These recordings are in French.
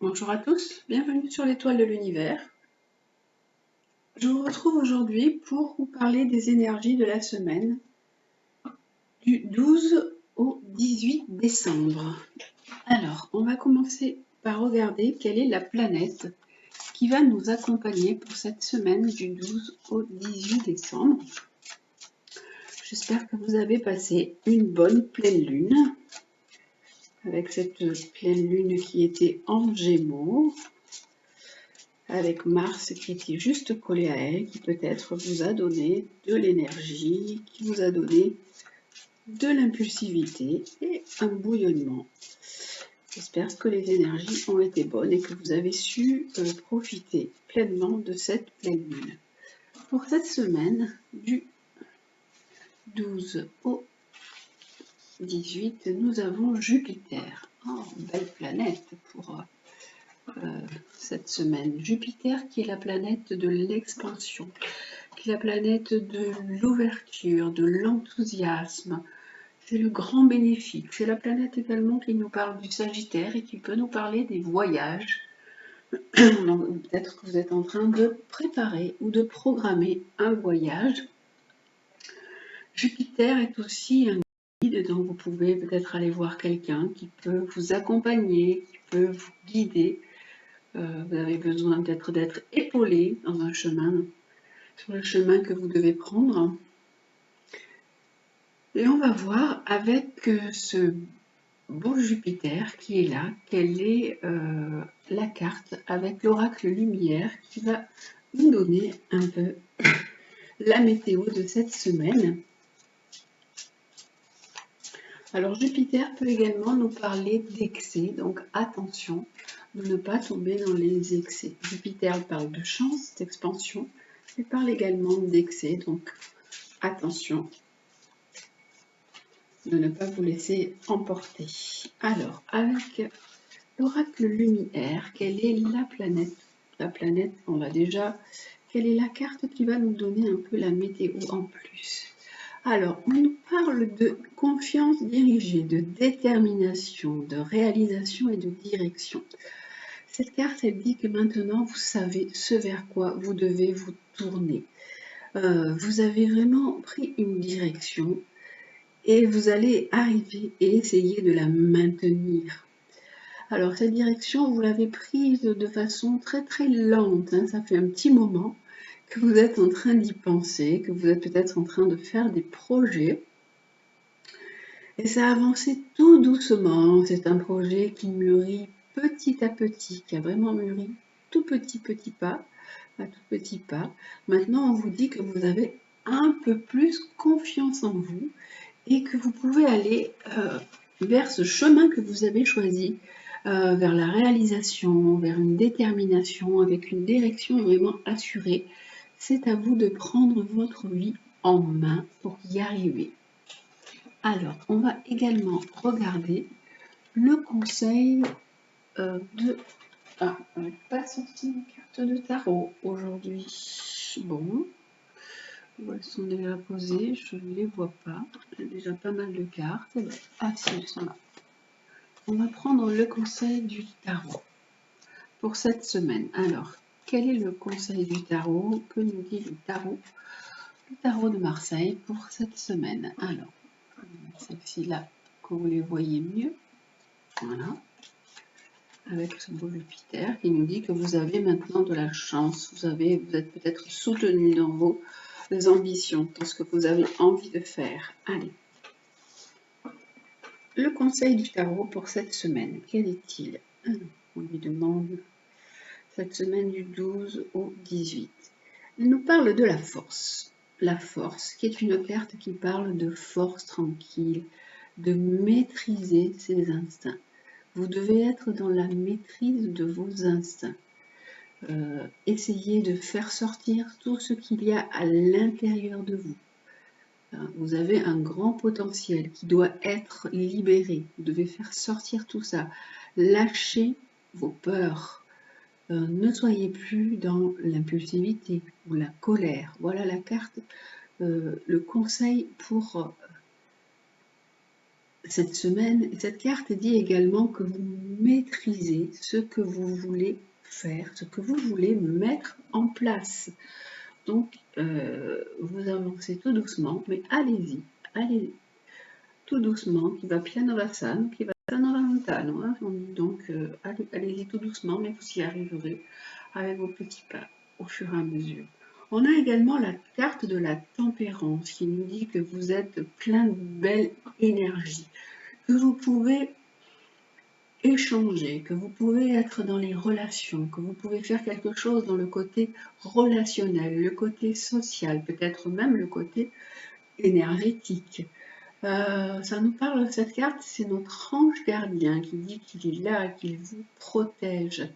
Bonjour à tous, bienvenue sur l'étoile de l'univers. Je vous retrouve aujourd'hui pour vous parler des énergies de la semaine du 12 au 18 décembre. Alors, on va commencer par regarder quelle est la planète qui va nous accompagner pour cette semaine du 12 au 18 décembre. J'espère que vous avez passé une bonne pleine lune, avec cette pleine lune qui était en Gémeaux, avec Mars qui était juste collé à elle, qui peut-être vous a donné de l'énergie, qui vous a donné de l'impulsivité et un bouillonnement. J'espère que les énergies ont été bonnes et que vous avez su profiter pleinement de cette pleine lune. Pour cette semaine, du 12 au 18, nous avons Jupiter. Oh, belle planète pour cette semaine. Jupiter qui est la planète de l'expansion, qui est la planète de l'ouverture, de l'enthousiasme. C'est le grand bénéfique. C'est la planète également qui nous parle du Sagittaire et qui peut nous parler des voyages. Peut-être que vous êtes en train de préparer ou de programmer un voyage. Jupiter est aussi un guide, donc vous pouvez peut-être aller voir quelqu'un qui peut vous accompagner, qui peut vous guider. Vous avez besoin peut-être d'être épaulé dans un chemin, sur le chemin que vous devez prendre. Et on va voir avec ce beau Jupiter qui est là, quelle est la carte avec l'oracle lumière qui va nous donner un peu la météo de cette semaine. Alors Jupiter peut également nous parler d'excès, donc attention de ne pas tomber dans les excès. Jupiter parle de chance, d'expansion, il parle également d'excès, donc attention de ne pas vous laisser emporter. Alors, avec l'oracle lumière, quelle est la planète? La planète, on va déjà... Quelle est la carte qui va nous donner un peu la météo en plus? Alors, on nous parle de confiance dirigée, de détermination, de réalisation et de direction. Cette carte, elle dit que maintenant, vous savez ce vers quoi vous devez vous tourner. Vous avez vraiment pris une direction et vous allez arriver et essayer de la maintenir. Alors, cette direction, vous l'avez prise de façon très très lente, hein. Ça fait un petit moment que vous êtes en train d'y penser, que vous êtes peut-être en train de faire des projets. Et ça a avancé tout doucement. C'est un projet qui mûrit petit à petit, qui a vraiment mûri tout petit pas, à tout petit pas. Maintenant, on vous dit que vous avez un peu plus confiance en vous et que vous pouvez aller vers ce chemin que vous avez choisi, vers la réalisation, vers une détermination, avec une direction vraiment assurée. C'est à vous de prendre votre vie en main pour y arriver. Alors, on va également regarder le conseil de... Ah, on n'a pas sorti une carte de tarot aujourd'hui. Bon, où elles sont déjà posées? Je ne les vois pas. J'ai déjà pas mal de cartes. Ah si, elles sont là. On va prendre le conseil du tarot pour cette semaine. Alors, quel est le conseil du tarot? Que nous dit le tarot? Le tarot de Marseille pour cette semaine. Alors, celle-ci là, que vous les voyez mieux. Voilà. Avec ce beau Jupiter qui nous dit que vous avez maintenant de la chance. Vous êtes peut-être soutenu dans vos ambitions, dans ce que vous avez envie de faire. Allez. Le conseil du tarot pour cette semaine, quel est-il? On lui demande cette semaine du 12 au 18. Il nous parle de la force. La force, qui est une carte qui parle de force tranquille, de maîtriser ses instincts. Vous devez être dans la maîtrise de vos instincts. Essayez de faire sortir tout ce qu'il y a à l'intérieur de vous. Vous avez un grand potentiel qui doit être libéré. Vous devez faire sortir tout ça. Lâchez vos peurs. Ne soyez plus dans l'impulsivité ou la colère. Voilà la carte, le conseil pour cette semaine. Et cette carte dit également que vous maîtrisez ce que vous voulez faire, ce que vous voulez mettre en place. Donc, vous avancez tout doucement, mais allez-y, allez tout doucement, qui va piano versan, qui va piano lontano. Hein. Donc, allez-y tout doucement, mais vous y arriverez avec vos petits pas au fur et à mesure. On a également la carte de la tempérance qui nous dit que vous êtes plein de belle énergie, que vous pouvez échanger, que vous pouvez être dans les relations, que vous pouvez faire quelque chose dans le côté relationnel, le côté social, peut-être même le côté énergétique. Ça nous parle, cette carte, c'est notre ange gardien qui dit qu'il est là, qu'il vous protège.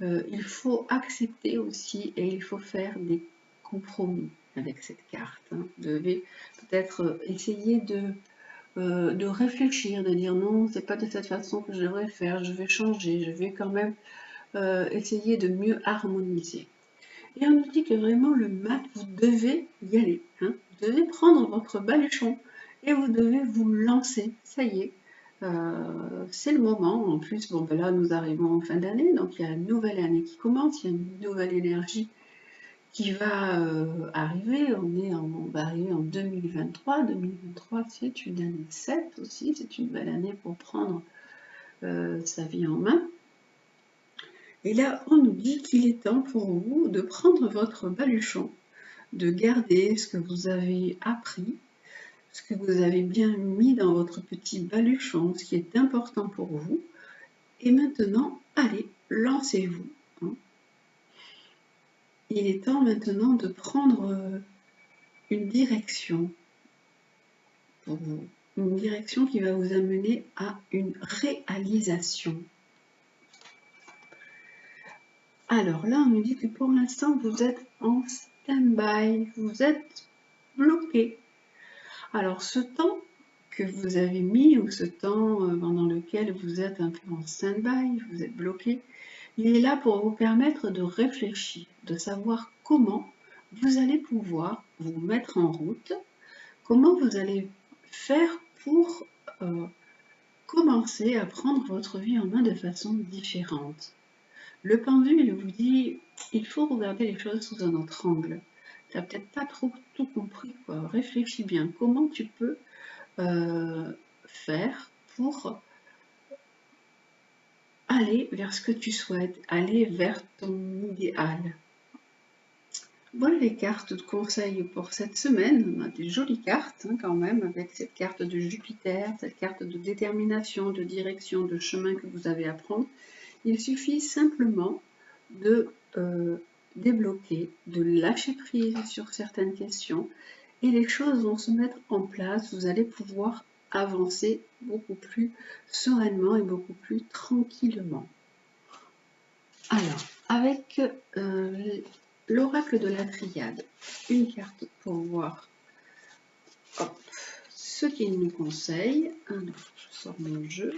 Il faut accepter aussi et il faut faire des compromis avec cette carte. Hein. Vous devez peut-être essayer de réfléchir, de dire non, c'est pas de cette façon que je devrais faire, je vais changer, je vais quand même essayer de mieux harmoniser. Et on nous dit que vraiment le mat, vous devez y aller. Hein. Vous devez prendre votre baluchon et vous devez vous lancer. Ça y est, c'est le moment. En plus, bon, ben là, nous arrivons en fin d'année, donc il y a une nouvelle année qui commence, il y a une nouvelle énergie qui va arriver. On va arriver en 2023. 2023, c'est une année 7 aussi, c'est une belle année pour prendre sa vie en main. Et là, on nous dit qu'il est temps pour vous de prendre votre baluchon, de garder ce que vous avez appris, ce que vous avez bien mis dans votre petit baluchon, ce qui est important pour vous. Et maintenant, allez, lancez-vous. Hein. Il est temps maintenant de prendre une direction pour vous, une direction qui va vous amener à une réalisation. Alors là, on nous dit que pour l'instant, vous êtes en stand-by, vous êtes bloqué. Alors ce temps que vous avez mis, ou ce temps pendant lequel vous êtes un peu en stand-by, vous êtes bloqué, il est là pour vous permettre de réfléchir, de savoir comment vous allez pouvoir vous mettre en route, comment vous allez faire pour commencer à prendre votre vie en main de façon différente. Le pendule vous dit, il faut regarder les choses sous un autre angle. Tu n'as peut-être pas trop tout compris, quoi. Réfléchis bien. Comment tu peux faire pour aller vers ce que tu souhaites, aller vers ton idéal. Voilà les cartes de conseil pour cette semaine. On a des jolies cartes hein, quand même, avec cette carte de Jupiter, cette carte de détermination, de direction, de chemin que vous avez à prendre. Il suffit simplement de débloquer, de lâcher prise sur certaines questions et les choses vont se mettre en place. Vous allez pouvoir avancer beaucoup plus sereinement et beaucoup plus tranquillement. Alors, avec l'oracle de la triade, une carte pour voir ce qu'il nous conseille. Alors, je sors mon jeu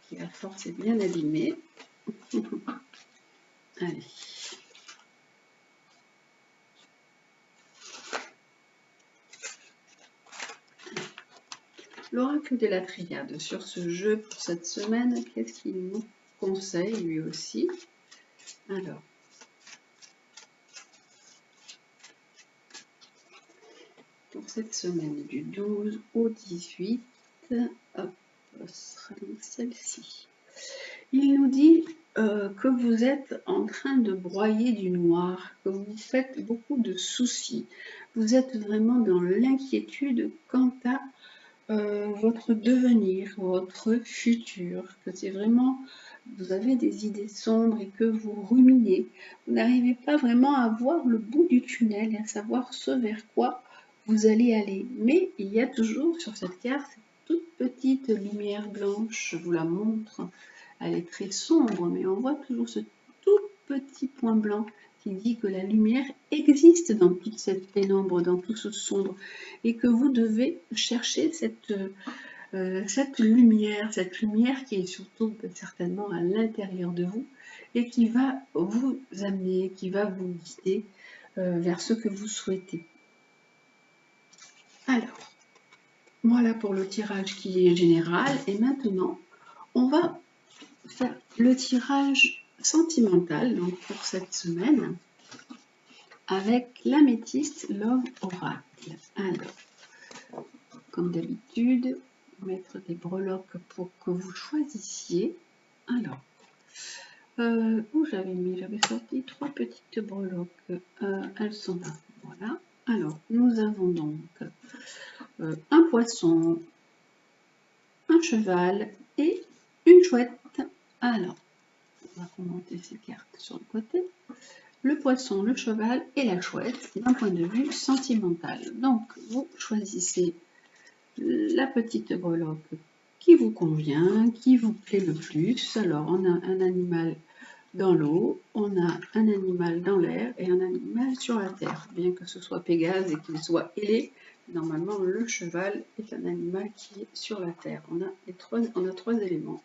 qui à force est bien abîmé. Allez. L'oracle de la triade sur ce jeu pour cette semaine, qu'est-ce qu'il nous conseille lui aussi? Alors, pour cette semaine du 12 au 18, hop, ce sera donc celle-ci. Il nous dit que vous êtes en train de broyer du noir, que vous faites beaucoup de soucis. Vous êtes vraiment dans l'inquiétude quant à votre devenir, votre futur, que c'est vraiment, vous avez des idées sombres et que vous ruminez. Vous n'arrivez pas vraiment à voir le bout du tunnel et à savoir ce vers quoi vous allez aller. Mais il y a toujours sur cette carte cette toute petite lumière blanche, je vous la montre. Elle est très sombre, mais on voit toujours ce tout petit point blanc qui dit que la lumière existe dans toute cette pénombre, dans tout ce sombre, et que vous devez chercher cette lumière qui est surtout certainement à l'intérieur de vous, et qui va vous amener, qui va vous guider vers ce que vous souhaitez. Alors, Voilà pour le tirage qui est général. Et maintenant, on va faire le tirage sentimental donc pour cette semaine avec l'améthyste Love Oracle. Alors, comme d'habitude, mettre des breloques pour que vous choisissiez. Alors, où j'avais sorti 3 petites breloques. Elles sont là. Voilà. Alors, nous avons donc un poisson, un cheval et une chouette. Alors, on va commenter ces cartes sur le côté. Le poisson, le cheval et la chouette d'un point de vue sentimental. Donc, vous choisissez la petite breloque qui vous convient, qui vous plaît le plus. Alors, on a un animal dans l'eau, on a un animal dans l'air et un animal sur la terre. Bien que ce soit Pégase et qu'il soit ailé, normalement, le cheval est un animal qui est sur la terre. On a trois éléments,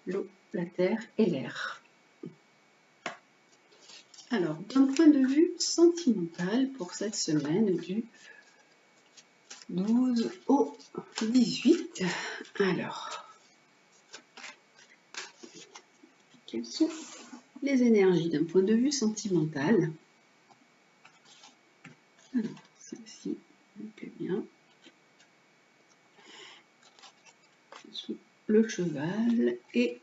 l'eau, la terre et l'air. Alors, d'un point de vue sentimental pour cette semaine du 12 au 18, alors, quelles sont les énergies d'un point de vue sentimental? Alors, celle-ci me plaît bien. Le cheval et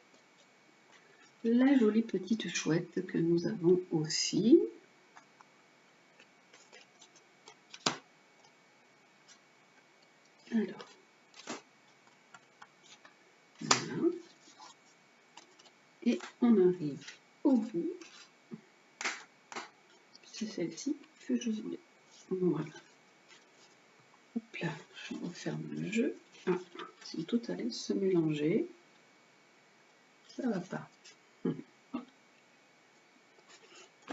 la jolie petite chouette que nous avons aussi. Alors, voilà. Et on arrive au bout. C'est celle-ci que je voulais. Voilà. Hop là, je referme le jeu. Ah, si tout allait se mélanger. Ça va pas.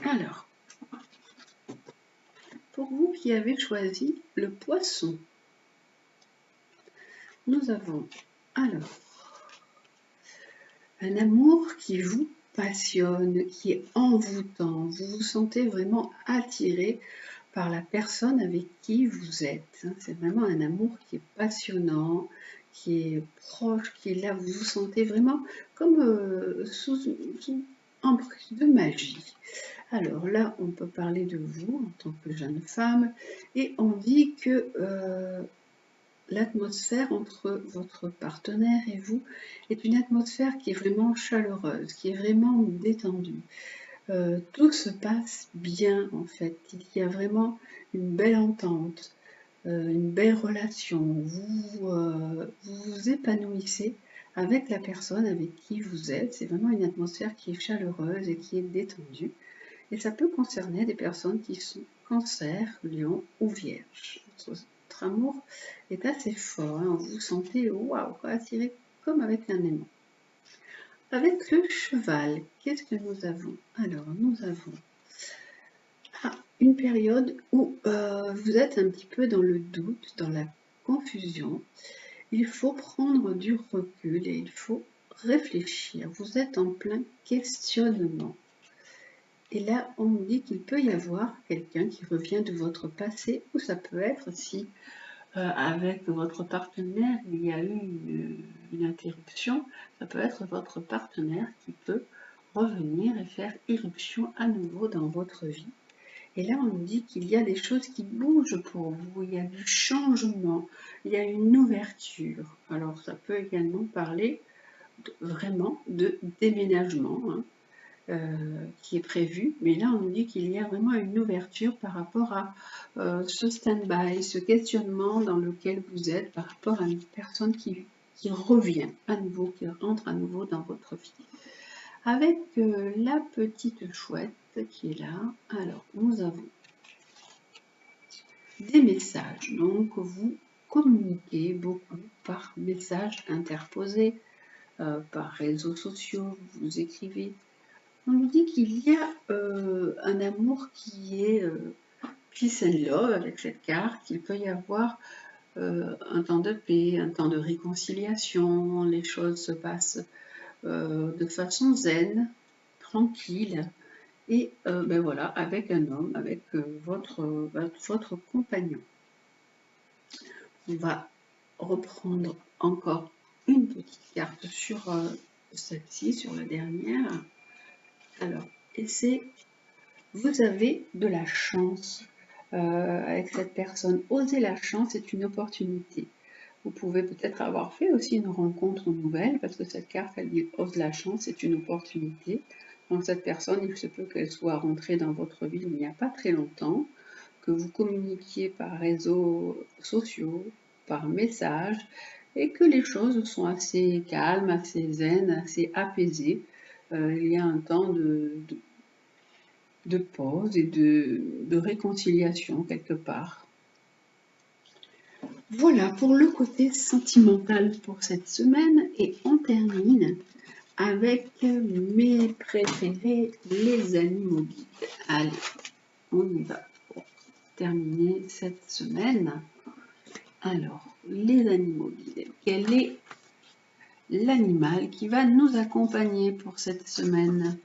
Alors, pour vous qui avez choisi le poisson, nous avons alors un amour qui vous passionne, qui est envoûtant. Vous vous sentez vraiment attiré par la personne avec qui vous êtes. C'est vraiment un amour qui est passionnant, qui est proche, qui est là. Vous vous sentez vraiment comme sous emprise de magie. Alors là, on peut parler de vous en tant que jeune femme et on dit que l'atmosphère entre votre partenaire et vous est une atmosphère qui est vraiment chaleureuse, qui est vraiment détendue. Tout se passe bien en fait, il y a vraiment une belle entente, une belle relation, vous vous épanouissez avec la personne avec qui vous êtes, c'est vraiment une atmosphère qui est chaleureuse et qui est détendue. Et ça peut concerner des personnes qui sont Cancer, Lion ou Vierge. Votre amour est assez fort, hein, vous vous sentez waouh, attiré comme avec un aimant. Avec le cheval, qu'est-ce que nous avons? Alors, nous avons une période où vous êtes un petit peu dans le doute, dans la confusion. Il faut prendre du recul et il faut réfléchir. Vous êtes en plein questionnement. Et là, on nous dit qu'il peut y avoir quelqu'un qui revient de votre passé, ou ça peut être si avec votre partenaire il y a eu une interruption, ça peut être votre partenaire qui peut revenir et faire irruption à nouveau dans votre vie. Et là, on nous dit qu'il y a des choses qui bougent pour vous, il y a du changement, il y a une ouverture. Alors, ça peut également parler vraiment de déménagement, hein, qui est prévu, mais là on nous dit qu'il y a vraiment une ouverture par rapport à ce stand-by, ce questionnement dans lequel vous êtes par rapport à une personne qui revient à nouveau, qui rentre à nouveau dans votre vie. Avec la petite chouette qui est là, alors nous avons des messages, donc vous communiquez beaucoup par messages interposés, par réseaux sociaux, vous écrivez. On nous dit qu'il y a un amour qui est peace and love avec cette carte. Il peut y avoir un temps de paix, un temps de réconciliation. Les choses se passent de façon zen, tranquille. Et ben voilà, avec un homme, avec votre compagnon. On va reprendre encore une petite carte sur celle-ci, sur la dernière. Alors, et c'est, vous avez de la chance avec cette personne. Oser la chance, c'est une opportunité. Vous pouvez peut-être avoir fait aussi une rencontre nouvelle, parce que cette carte, elle dit ose la chance, c'est une opportunité. Donc cette personne, il se peut qu'elle soit rentrée dans votre vie il n'y a pas très longtemps, que vous communiquiez par réseaux sociaux, par message, et que les choses sont assez calmes, assez zen, assez apaisées. Il y a un temps de pause et de réconciliation quelque part. Voilà pour le côté sentimental pour cette semaine et on termine avec mes préférés, les animaux guides. Allez, on y va pour terminer cette semaine. Alors, les animaux guides, quel est l'animal qui va nous accompagner pour cette semaine?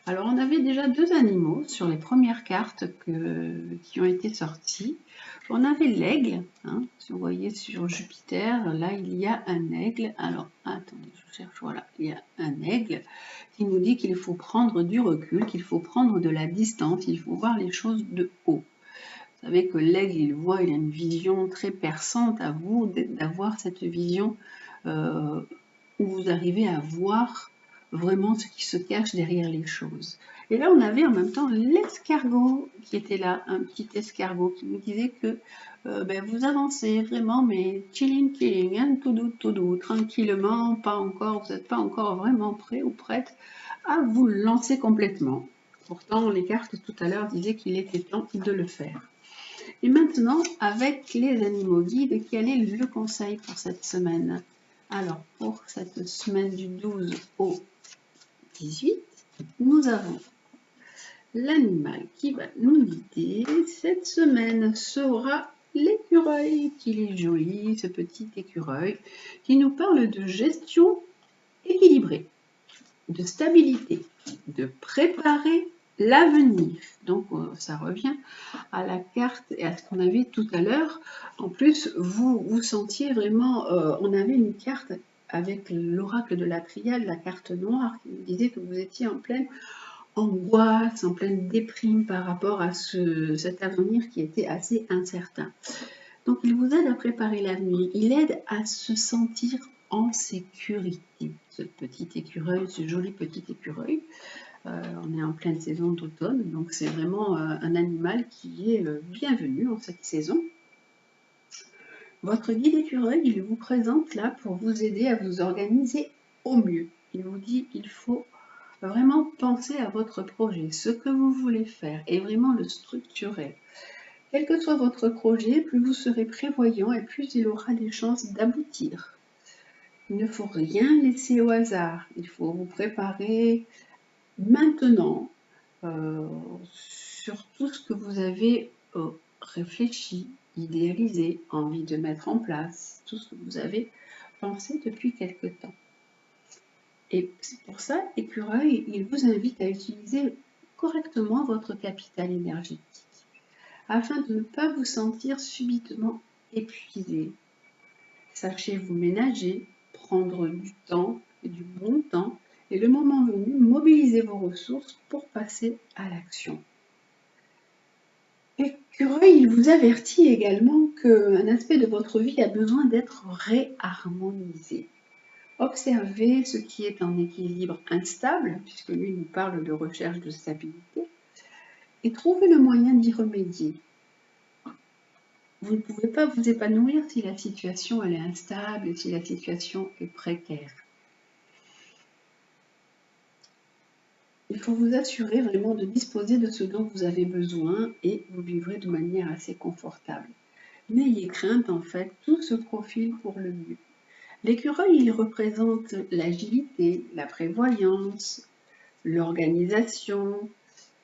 Alors, on avait déjà deux animaux sur les premières cartes qui ont été sorties. On avait l'aigle, hein, si vous voyez sur Jupiter, là il y a un aigle. Alors, attendez, je cherche, voilà, il y a un aigle qui nous dit qu'il faut prendre du recul, qu'il faut prendre de la distance, il faut voir les choses de haut. Vous savez que l'aigle, il a une vision très perçante à vous, d'avoir cette vision où vous arrivez à voir vraiment ce qui se cache derrière les choses. Et là, on avait en même temps l'escargot qui était là, un petit escargot qui nous disait que vous avancez vraiment, mais chilling, hein, tout doux, tranquillement, pas encore, vous n'êtes pas encore vraiment prêt ou prête à vous lancer complètement. Pourtant, les cartes tout à l'heure disaient qu'il était temps de le faire. Et maintenant, avec les animaux guides, quel est le conseil pour cette semaine? Alors, pour cette semaine du 12 au 18, nous avons l'animal qui va nous guider. Cette semaine sera l'écureuil, qu'il est joli, ce petit écureuil, qui nous parle de gestion équilibrée, de stabilité, de préparer l'avenir. Donc, ça revient à la carte et à ce qu'on avait tout à l'heure. En plus, vous sentiez vraiment, on avait une carte avec l'oracle de la triade, la carte noire, qui nous disait que vous étiez en pleine angoisse, en pleine déprime par rapport à cet avenir qui était assez incertain. Donc, il vous aide à préparer l'avenir, il aide à se sentir en sécurité. Ce petit écureuil, ce joli petit écureuil. On est en pleine saison d'automne, donc c'est vraiment un animal qui est bienvenu en cette saison. Votre guide écureuil, il vous présente là pour vous aider à vous organiser au mieux. Il vous dit qu'il faut vraiment penser à votre projet, ce que vous voulez faire, et vraiment le structurer. Quel que soit votre projet, plus vous serez prévoyant et plus il aura des chances d'aboutir. Il ne faut rien laisser au hasard, il faut vous préparer maintenant sur tout ce que vous avez réfléchi, idéalisé, envie de mettre en place, tout ce que vous avez pensé depuis quelque temps. Et c'est pour ça, Écureuil, il vous invite à utiliser correctement votre capital énergétique afin de ne pas vous sentir subitement épuisé. Sachez vous ménager, prendre du temps, et du bon temps, et le moment venu, mobilisez vos ressources pour passer à l'action. Écureuil, il vous avertit également qu'un aspect de votre vie a besoin d'être réharmonisé. Observez ce qui est en équilibre instable, puisque lui nous parle de recherche de stabilité, et trouvez le moyen d'y remédier. Vous ne pouvez pas vous épanouir si la situation elle est instable, si la situation est précaire. Il faut vous assurer vraiment de disposer de ce dont vous avez besoin et vous vivrez de manière assez confortable. N'ayez crainte, en fait, tout se profile pour le mieux. L'écureuil, il représente l'agilité, la prévoyance, l'organisation,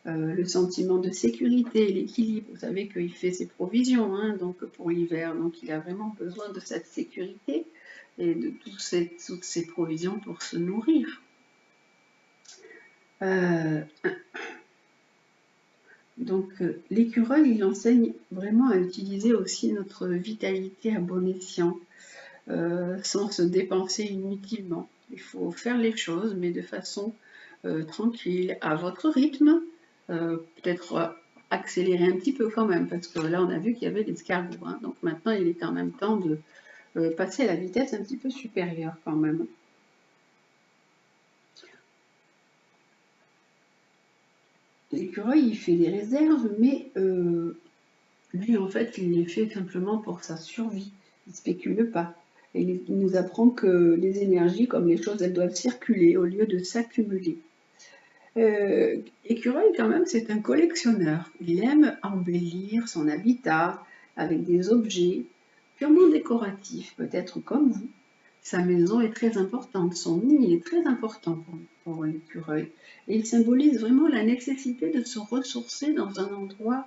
le sentiment de sécurité, l'équilibre. Vous savez qu'il fait ses provisions donc pour l'hiver, donc il a vraiment besoin de cette sécurité et de toutes ces provisions pour se nourrir. Donc l'écureuil, il enseigne vraiment à utiliser aussi notre vitalité à bon escient, sans se dépenser inutilement. Il faut faire les choses, mais de façon tranquille, à votre rythme, peut-être accélérer un petit peu quand même, parce que là on a vu qu'il y avait l'escargot, hein, donc maintenant il est quand même temps de passer à la vitesse un petit peu supérieure quand même. L'écureuil, il fait des réserves, mais lui, en fait, il les fait simplement pour sa survie. Il ne spécule pas. Et il nous apprend que les énergies, comme les choses, elles doivent circuler au lieu de s'accumuler. Écureuil, quand même, c'est un collectionneur. Il aime embellir son habitat avec des objets purement décoratifs, peut-être comme vous. Sa maison est très importante, son nid est très important pour l'écureuil. Et il symbolise vraiment la nécessité de se ressourcer dans un endroit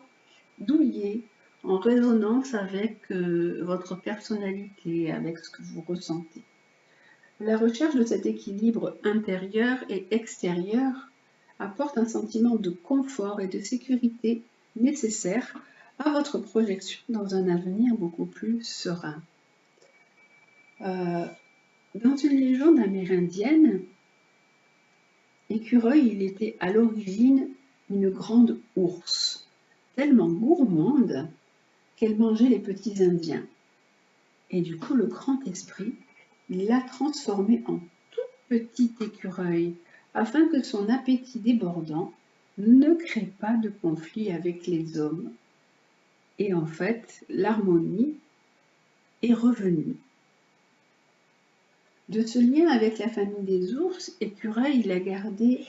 douillet, en résonance avec votre personnalité, avec ce que vous ressentez. La recherche de cet équilibre intérieur et extérieur apporte un sentiment de confort et de sécurité nécessaire à votre projection dans un avenir beaucoup plus serein. Dans une légende amérindienne, l'écureuil, il était à l'origine une grande ours, tellement gourmande qu'elle mangeait les petits Indiens. Et du coup, le grand esprit l'a transformé en tout petit écureuil, afin que son appétit débordant ne crée pas de conflit avec les hommes. Et en fait, l'harmonie est revenue. De ce lien avec la famille des ours, Écureuil il a gardé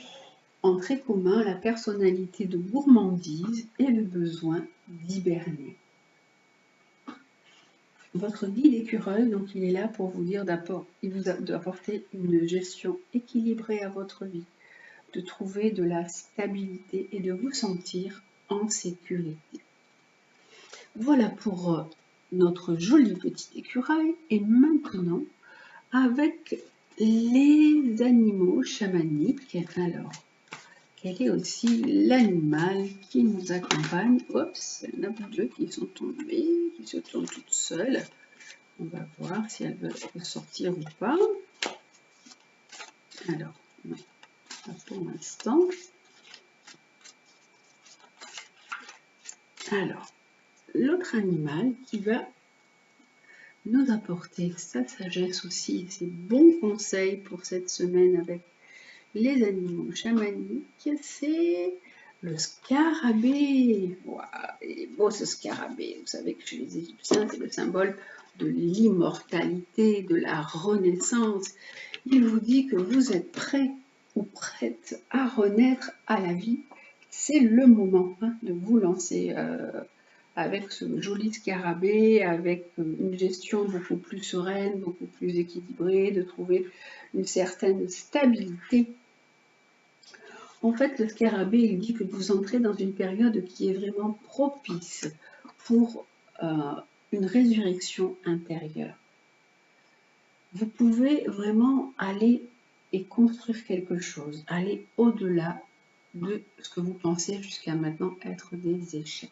en très commun la personnalité de gourmandise et le besoin d'hiberner. Votre guide écureuil, donc il est là pour vous dire d'apporter une gestion équilibrée à votre vie, de trouver de la stabilité et de vous sentir en sécurité. Voilà pour notre joli petit écureuil. Et maintenant, avec les animaux chamaniques, alors, quel est aussi l'animal qui nous accompagne? Oups, il y en a deux qui sont tombées, qui se tournent toutes seules. On va voir si elles veulent sortir ou pas. Alors, non, pas pour l'instant. Alors, l'autre animal qui va nous apporter sa sagesse aussi, ses bons conseils pour cette semaine avec les animaux chamaniques, c'est le scarabée. Waouh, il est beau ce scarabée. Vous savez que chez les Égyptiens, c'est le symbole de l'immortalité, de la renaissance. Il vous dit que vous êtes prêt ou prête à renaître à la vie. C'est le moment de vous lancer avec ce joli scarabée, avec une gestion beaucoup plus sereine, beaucoup plus équilibrée, de trouver une certaine stabilité. En fait, le scarabée, il dit que vous entrez dans une période qui est vraiment propice pour une résurrection intérieure. Vous pouvez vraiment aller et construire quelque chose, aller au-delà de ce que vous pensez jusqu'à maintenant être des échecs.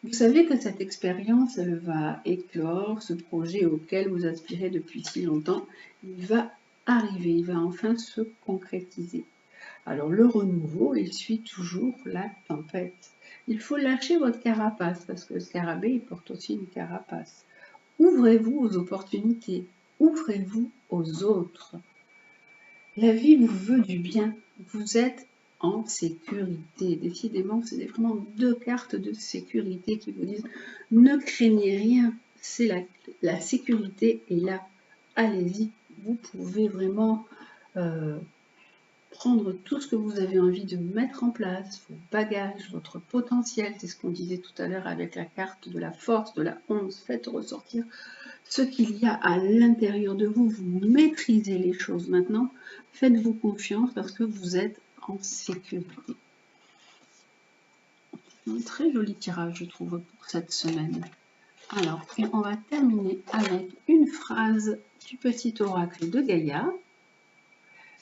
Vous savez que cette expérience, elle va éclore, ce projet auquel vous aspirez depuis si longtemps, il va arriver, il va enfin se concrétiser. Alors le renouveau, il suit toujours la tempête. Il faut lâcher votre carapace, parce que le scarabée, il porte aussi une carapace. Ouvrez-vous aux opportunités, ouvrez-vous aux autres. La vie vous veut du bien, vous êtes en sécurité. Décidément, c'est vraiment deux cartes de sécurité qui vous disent ne craignez rien, c'est la sécurité est là. Allez-y, vous pouvez vraiment prendre tout ce que vous avez envie de mettre en place, vos bagages, votre potentiel, c'est ce qu'on disait tout à l'heure avec la carte de la force, de la 11, faites ressortir ce qu'il y a à l'intérieur de vous, vous maîtrisez les choses maintenant, faites-vous confiance parce que vous êtes en sécurité. Un très joli tirage, je trouve, pour cette semaine. Alors, on va terminer avec une phrase du petit oracle de Gaïa.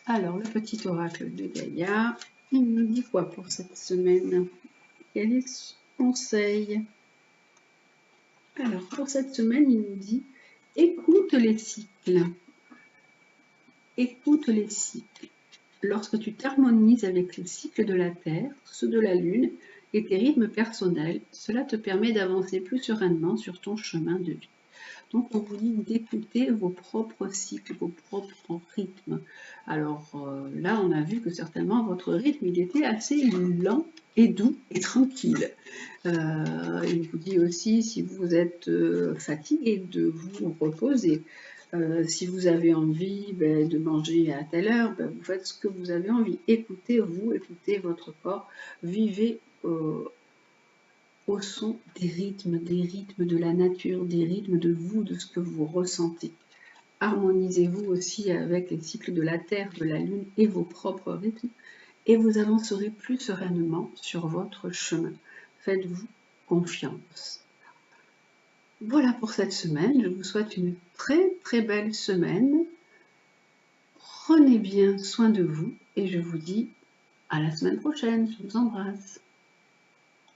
Alors, le petit oracle de Gaïa, il nous dit quoi pour cette semaine? Quel est ce conseil? Alors, pour cette semaine, il nous dit « Écoute les cycles ». Écoute les cycles. Lorsque tu t'harmonises avec les cycles de la Terre, ceux de la Lune et tes rythmes personnels, cela te permet d'avancer plus sereinement sur ton chemin de vie. Donc, on vous dit d'écouter vos propres cycles, vos propres rythmes. Alors là, on a vu que certainement votre rythme, il était assez lent et doux et tranquille. Il vous dit aussi, si vous êtes fatigué, de vous reposer. Si vous avez envie de manger à telle heure, vous faites ce que vous avez envie. Écoutez-vous, écoutez votre corps, vivez au son des rythmes de la nature, des rythmes de vous, de ce que vous ressentez. Harmonisez-vous aussi avec les cycles de la Terre, de la Lune et vos propres rythmes, et vous avancerez plus sereinement sur votre chemin. Faites-vous confiance. Voilà pour cette semaine. Je vous souhaite une très très belle semaine. Prenez bien soin de vous et je vous dis à la semaine prochaine. Je vous embrasse.